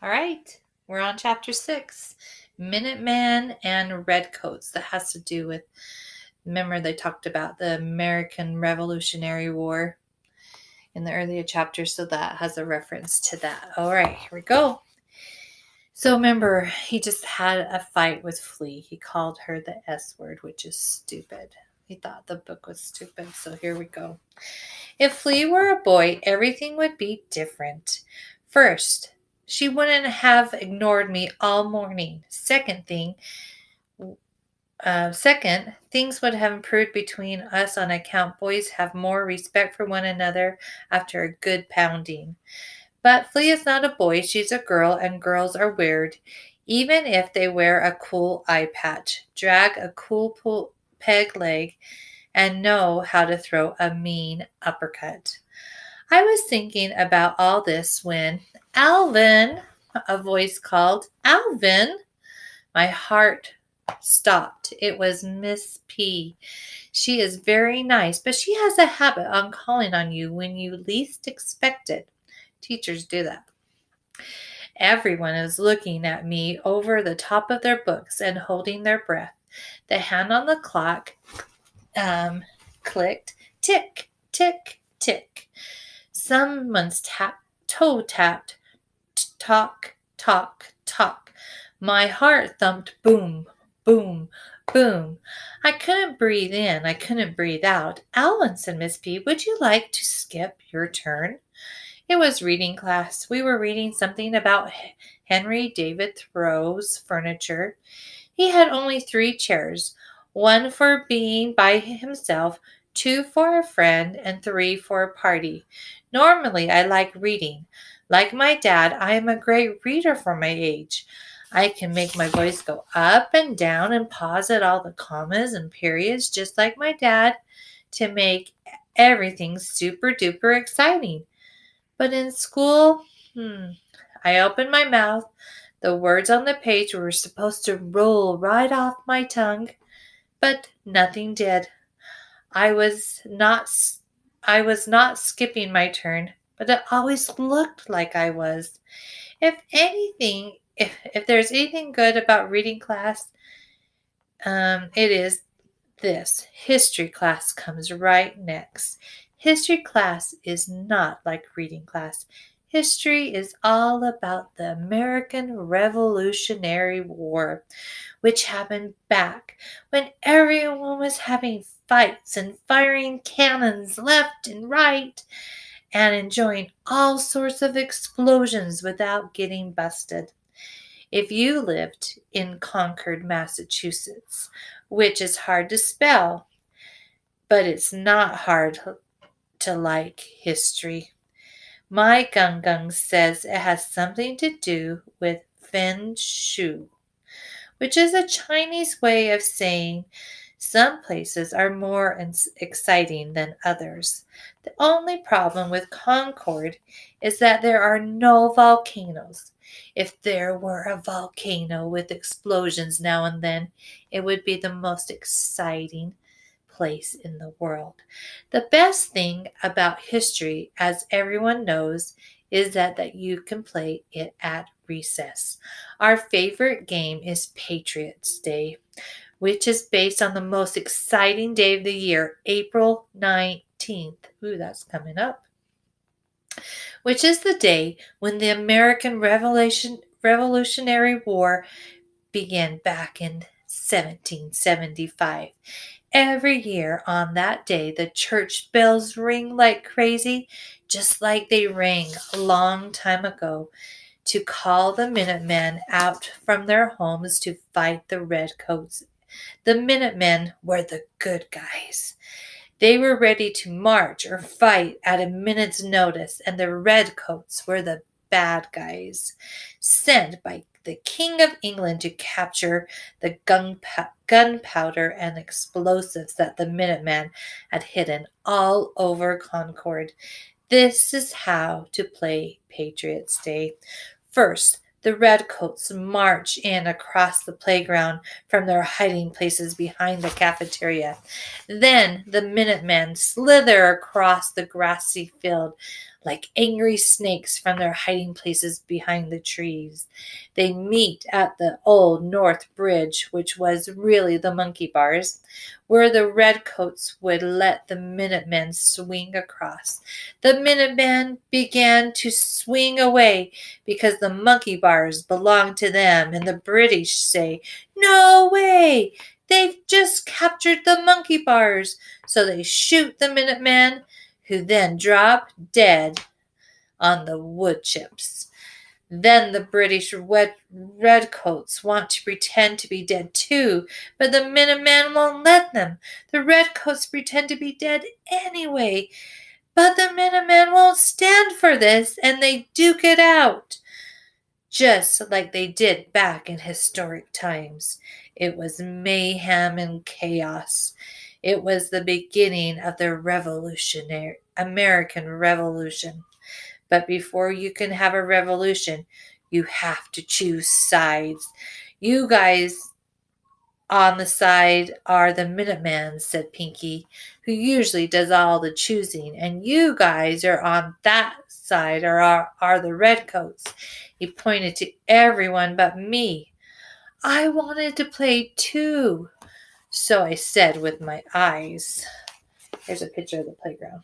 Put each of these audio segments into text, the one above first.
All right, we're on chapter 6, Minutemen and Redcoats. That has to do with, remember they talked about the American Revolutionary War in the earlier chapters, so that has a reference to that. All right, here we go. So remember, he just had a fight with Flea. He called her the S word, which is stupid. He thought the book was stupid, so here we go. If Flea were a boy, everything would be different. First, she wouldn't have ignored me all morning. Second, things would have improved between us on account boys have more respect for one another after a good pounding. But Flea is not a boy, she's a girl, and girls are weird, even if they wear a cool eye patch, drag a cool peg leg, and know how to throw a mean uppercut. I was thinking about all this when, Alvin, a voice called, Alvin. My heart stopped. It was Miss P. She is very nice, but she has a habit of calling on you when you least expect it. Teachers do that. Everyone is looking at me over the top of their books and holding their breath. The hand on the clock clicked, tick, tick, tick. Someone's toe tapped, talk, talk, talk. My heart thumped boom, boom, boom. I couldn't breathe in. I couldn't breathe out. Alvin, said Miss P, would you like to skip your turn? It was reading class. We were reading something about Henry David Thoreau's furniture. He had only 3 chairs, 1 for being by himself, 2 for a friend, and 3 for a party. Normally, I like reading. Like my dad, I am a great reader for my age. I can make my voice go up and down and pause at all the commas and periods just like my dad to make everything super duper exciting. But in school, I opened my mouth. The words on the page were supposed to roll right off my tongue, but nothing did. I was not skipping my turn, but it always looked like I was. If there's anything good about reading class, it is this. History class comes right next. History class is not like reading class. History is all about the American Revolutionary War, which happened back when everyone was having fights and firing cannons left and right and enjoying all sorts of explosions without getting busted. If you lived in Concord, Massachusetts, which is hard to spell, but it's not hard to like history. My Gung Gung says it has something to do with Feng Shui, which is a Chinese way of saying some places are more exciting than others. The only problem with Concord is that there are no volcanoes. If there were a volcano with explosions now and then, it would be the most exciting place in the world. The best thing about history, as everyone knows, is that you can play it at recess. Our favorite game is Patriots Day, which is based on the most exciting day of the year, April 19th. Ooh, that's coming up. Which is the day when the American Revolutionary War began back in 1775. Every year on that day, the church bells ring like crazy, just like they rang a long time ago, to call the Minutemen out from their homes to fight the Redcoats. The Minutemen were the good guys. They were ready to march or fight at a minute's notice, and the Redcoats were the bad guys, sent by the King of England to capture the gunpowder and explosives that the Minutemen had hidden all over Concord. This is how to play Patriots Day. First, the Redcoats march in across the playground from their hiding places behind the cafeteria. Then the Minutemen slither across the grassy field like angry snakes from their hiding places behind the trees. They meet at the old North Bridge, which was really the monkey bars, where the redcoats would let the Minutemen swing across. The Minutemen began to swing away because the monkey bars belonged to them, and the British say, "No way! They've just captured the monkey bars." So they shoot the Minutemen, who then drop dead on the wood chips. Then the British redcoats want to pretend to be dead too, but the Minutemen won't let them. The redcoats pretend to be dead anyway, but the Minutemen won't stand for this, and they duke it out, just like they did back in historic times. It was mayhem and chaos. It was the beginning of the American Revolution. But before you can have a revolution, you have to choose sides. You guys on the side are the Minutemen, said Pinky, who usually does all the choosing. And you guys are on that side, or are the Redcoats. He pointed to everyone but me. I wanted to play too, so I said with my eyes. Here's a picture of the playground.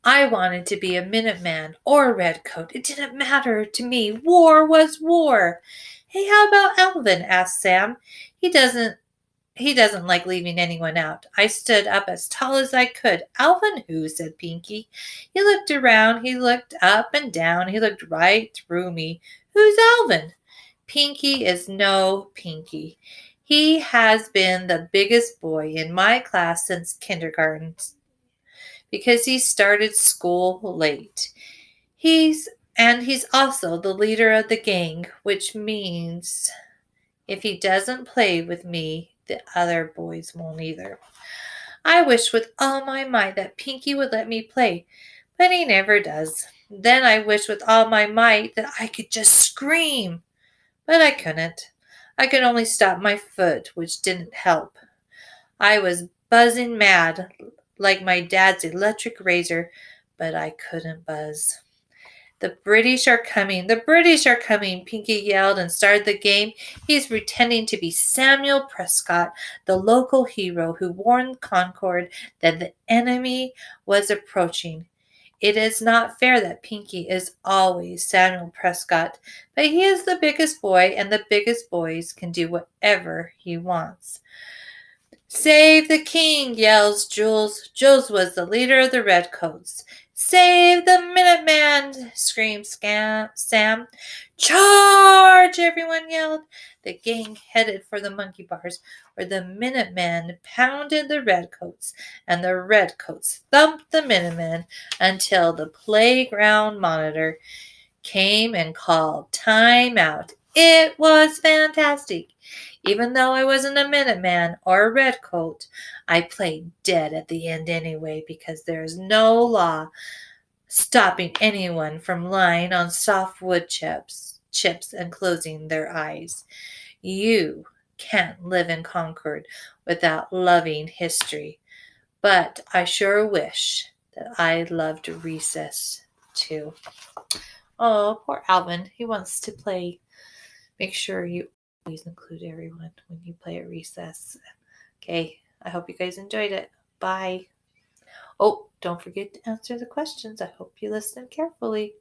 I wanted to be a Minuteman or a Redcoat. It didn't matter to me. War was war. Hey, how about Alvin? Asked Sam. He doesn't like leaving anyone out. I stood up as tall as I could. Alvin who? Said Pinky. He looked around. He looked up and down. He looked right through me. Who's Alvin? Pinky is no Pinky. He has been the biggest boy in my class since kindergarten, because he started school late. He's also the leader of the gang, which means if he doesn't play with me, the other boys won't either. I wish with all my might that Pinky would let me play, but he never does. Then I wish with all my might that I could just scream, but I couldn't. I could only stop my foot, which didn't help. I was buzzing mad, like my dad's electric razor, but I couldn't buzz. The British are coming! The British are coming! Pinky yelled and started the game. He's pretending to be Samuel Prescott, the local hero who warned Concord that the enemy was approaching. It is not fair that Pinky is always Samuel Prescott, but he is the biggest boy, and the biggest boys can do whatever he wants. Save the king, yells Jules. Jules was the leader of the Redcoats. Save the Minuteman, screamed Sam. Charge, everyone yelled. The gang headed for the monkey bars, where the Minutemen pounded the Redcoats, and the Redcoats thumped the Minutemen until the playground monitor came and called time out. It was fantastic. Even though I wasn't a Minuteman or a Redcoat, I played dead at the end anyway, because there is no law stopping anyone from lying on soft wood chips and closing their eyes. You can't live in Concord without loving history, but I sure wish that I loved recess too. Oh, poor Alvin. He wants to play. Make sure you always include everyone when you play at recess. Okay, I hope you guys enjoyed it. Bye. Oh, don't forget to answer the questions. I hope you listened carefully.